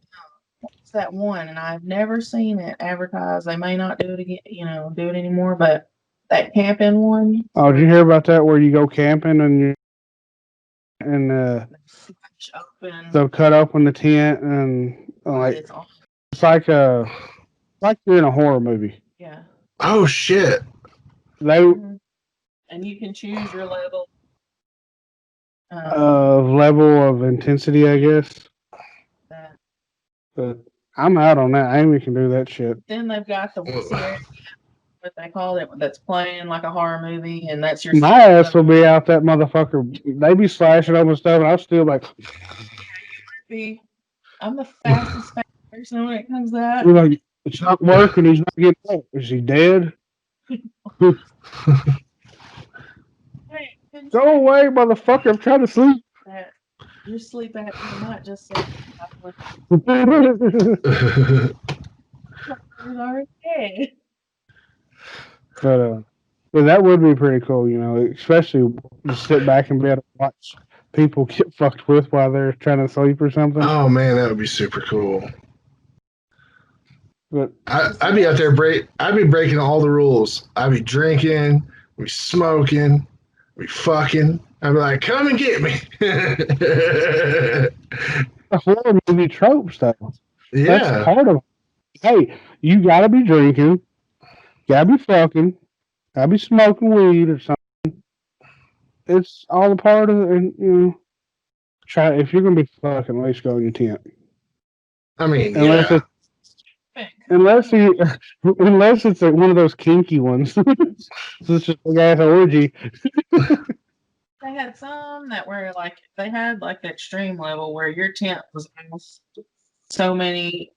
It's that one, and I've never seen it advertised. They may not do it again, do it anymore, but that camping one. Oh, did you hear about that? Where you go camping and they'll cut open the tent and it's like you're in a horror movie. Yeah. Oh shit. And you can choose your level. Level of intensity, I guess. But I'm out on that. Amy can do that shit. Then they've got the what they call it, that's playing like a horror movie, and that's your. My ass will be out that motherfucker. They be slashing over stuff, and I'm still like. I'm the fastest person when it comes to that. We're like, it's not working. He's not getting up. Is he dead? Go away, motherfucker! I'm trying to sleep. Your sleep apnea might just say he's already dead. But that would be pretty cool, especially to sit back and be able to watch people get fucked with while they're trying to sleep or something. Oh man, that would be super cool. But I'd be out there I'd be breaking all the rules. I'd be drinking, be smoking, be fucking. I'd be like, come and get me. The horror movie tropes, though. Yeah. That's part of it. Hey, you gotta be drinking, gotta be fucking, gotta be smoking weed or something. It's all a part of it, and try if you're gonna be fucking, at least go in your tent. I mean, unless it's like one of those kinky ones. So it's just a guy's orgy. They had some that were like they had like the extreme level where your tent was almost so many,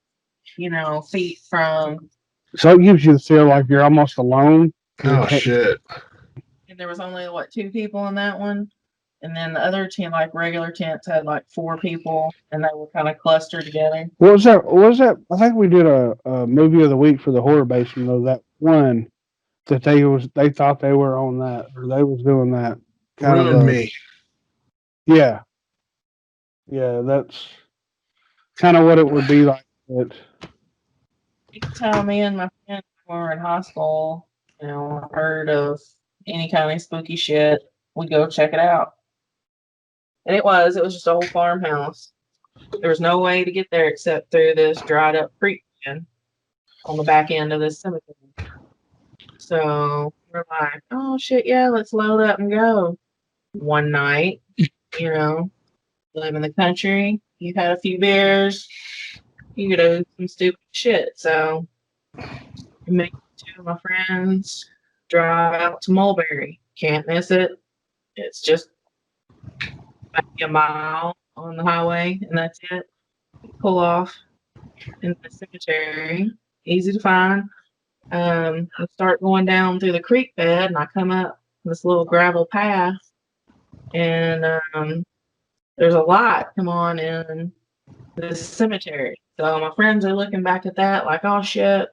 feet from. So it gives you the feel like you're almost alone. Oh shit! And there was only 2 people in that one, and then the other tent, like regular tents, had like 4 people, and they were kind of clustered together. What was that? I think we did a movie of the week for the horror basement. Though that one that they thought they were on that or they was doing that. Ruined me. Yeah, that's kind of what it would be like. But anytime me and my friends were in high school, heard of any kind of spooky shit, we'd go check it out. And it was just a whole farmhouse. There was no way to get there except through this dried up creek on the back end of this cemetery. So we're like, oh shit, yeah, let's load up and go. One night, live in the country, you've had a few beers, you do some stupid shit. So me, 2 of my friends drive out to Mulberry. Can't miss it. It's just maybe a mile on the highway, and that's it. Pull off in the cemetery, easy to find. I start going down through the creek bed, and I come up this little gravel path, and there's a light come on in the cemetery. So my friends are looking back at that like, oh shit,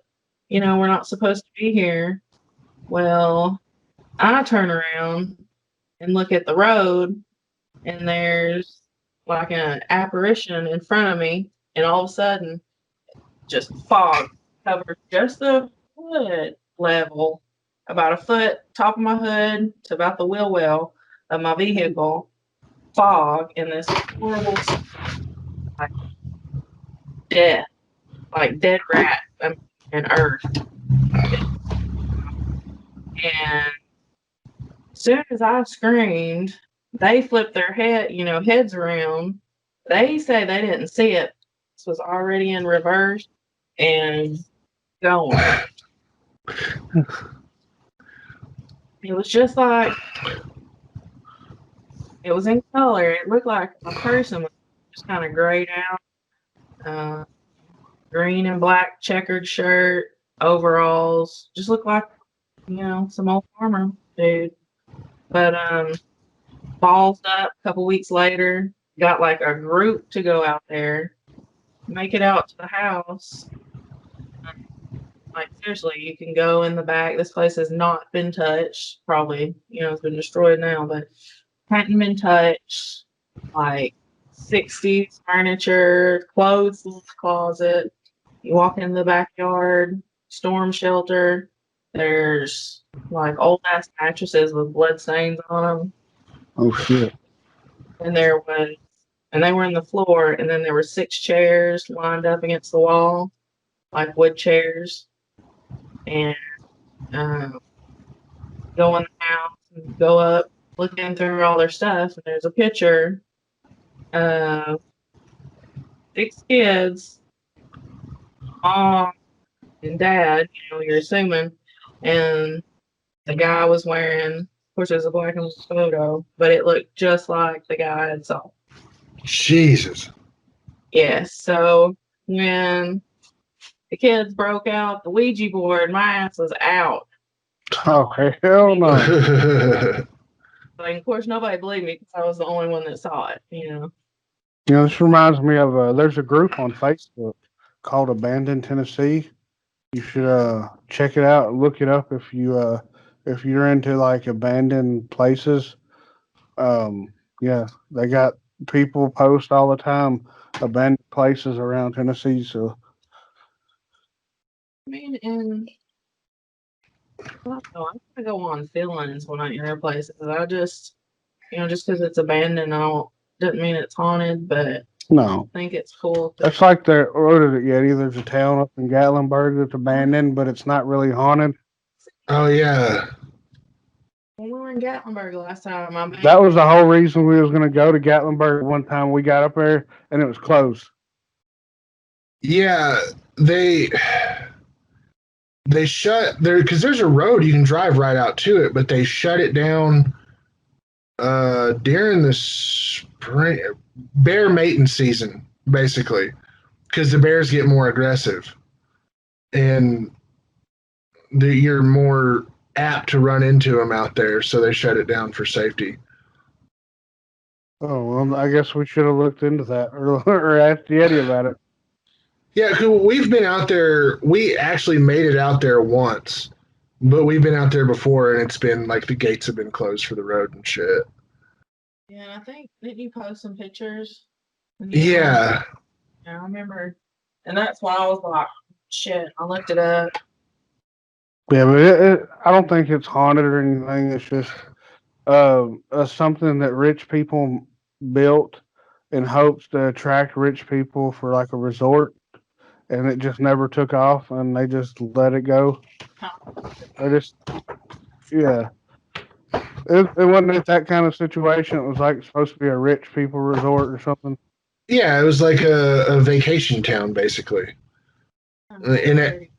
we're not supposed to be here. Well, I turn around and look at the road, and there's like an apparition in front of me, and all of a sudden, just fog covered just the hood level, about a foot top of my hood to about the wheel well of my vehicle. Fog and this horrible death, like dead rat and earth. And as soon as I screamed, they flipped their heads around. They say they didn't see it. This was already in reverse and going. It was just like It was in color. It looked like a person was just kind of grayed out. Green and black checkered shirt, overalls. Just looked like, some old farmer dude. But balls up a couple weeks later, got like a group to go out there, make it out to the house. Like seriously, you can go in the back. This place has not been touched. Probably, it's been destroyed now, but hadn't been touched. Like 60s furniture, clothes in the closet. You walk in the backyard, storm shelter. There's like old ass mattresses with blood stains on them. Oh shit! And they were in the floor, and then there were 6 chairs lined up against the wall, like wood chairs. And go in the house and go up, looking through all their stuff, and there's a picture of 6 kids, mom and dad, you're assuming, and the guy was wearing, of course, it was a black and white photo, but it looked just like the guy I saw. Jesus. Yes. So when the kids broke out the Ouija board, my ass was out. Oh hell no. Like, of course, nobody believed me because I was the only one that saw it. This reminds me of there's a group on Facebook called Abandoned Tennessee. You should check it out, look it up if you're into like abandoned places. Yeah, they got people post all the time abandoned places around Tennessee. So I mean, and I don't know, I'm gonna go on feelings when I enter places. I just, just because it's abandoned, doesn't mean it's haunted, but no, I think it's cool. That's like the what is it, Yeti? There's a town up in Gatlinburg that's abandoned, but it's not really haunted. Oh yeah. When we were in Gatlinburg last time, that was the whole reason we was going to go to Gatlinburg one time. We got up there and it was closed. Yeah, they shut there because there's a road you can drive right out to it, but they shut it down during the spring bear mating season, basically, because the bears get more aggressive and you're more apt to run into them out there, so they shut it down for safety. Oh, well, I guess we should have looked into that or asked Yeti about it. Yeah, because we've been out there. We actually made it out there once, but we've been out there before, and it's been like the gates have been closed for the road and shit. Yeah, I think, didn't you post some pictures? Yeah. I remember. And that's why I was like, shit, I looked it up. Yeah, but I don't think it's haunted or anything. It's just something that rich people built in hopes to attract rich people for like a resort, and it just never took off, and they just let it go. Yeah. It wasn't that kind of situation. It was like supposed to be a rich people resort or something. Yeah, it was like a vacation town, basically. Yeah.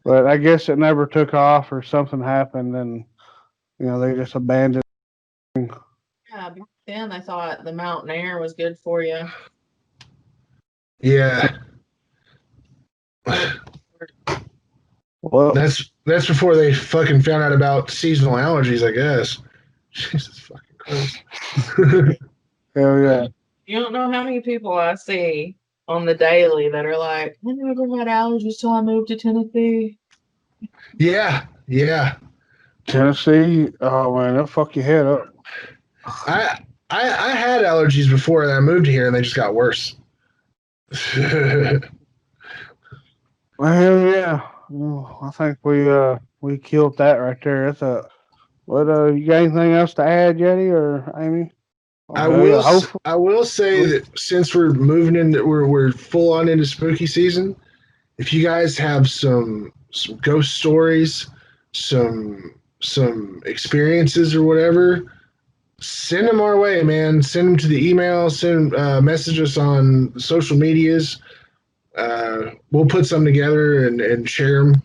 But I guess it never took off or something happened and, they just abandoned. Yeah, back then they thought the mountain air was good for you. Yeah. Well, that's before they fucking found out about seasonal allergies, I guess. Jesus fucking Christ. Hell yeah. You don't know how many people I see on the daily that are like, I never had allergies till I moved to Tennessee. Yeah. Tennessee, oh man, that'll fuck your head up. I had allergies before I moved here, and they just got worse. Well, yeah. Well, I think we killed that right there. That's you got anything else to add, Yeti or Amy? I will say that since we're moving into we're full on into spooky season, if you guys have some ghost stories, some experiences or whatever, send them our way, man. Send them to the email. Send message us on social medias. We'll put some together and share them.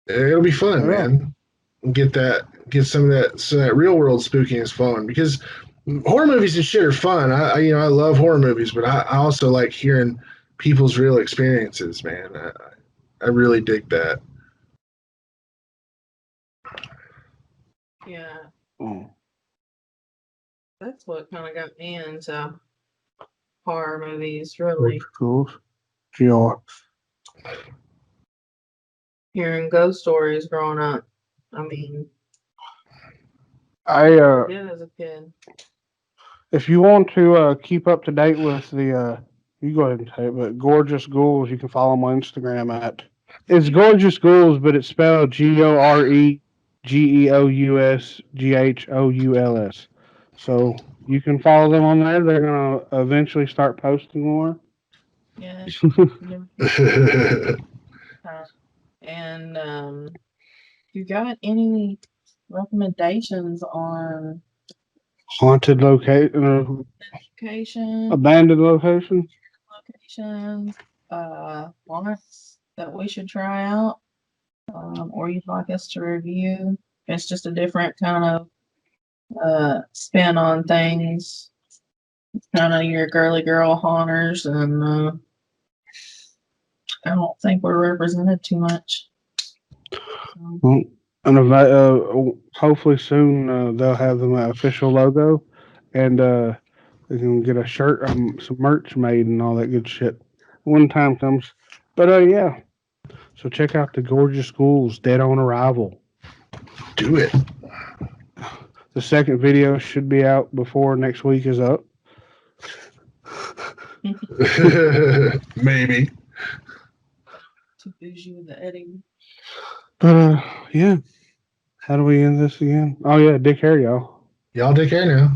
It'll be fun, man. and get some of that real world spookiness flowing because horror movies and shit are fun. I love horror movies, but I also like hearing people's real experiences, man. I really dig that. Yeah, Oh, that's what kind of got me into horror movies, George really. Schools. GR. Hearing ghost stories growing up. I mean, I yeah, as a kid. if you want to keep up to date with the you go ahead and say it, but Gorgeous Ghouls, you can follow them on Instagram at it's Gorgeous Ghouls, but it's spelled GOREGEOUSGHOULS. So you can follow them on there. They're gonna eventually start posting more. Yeah. And you got any recommendations on Haunted location, location, abandoned location. locations, haunts that we should try out, or you'd like us to review? It's just a different kind of spin on things. Kind of your girly girl haunters, and I don't think we're represented too much. So, Well, and hopefully soon they'll have the official logo, and they can get a shirt, some merch made, and all that good shit when time comes. But yeah, so check out the Gorgeous Schools Dead on Arrival. Do it. The second video should be out before next week is up. Maybe. too bougie with the editing. But yeah, how do we end this again? Oh yeah, Dick Hair, y'all. Y'all take care now.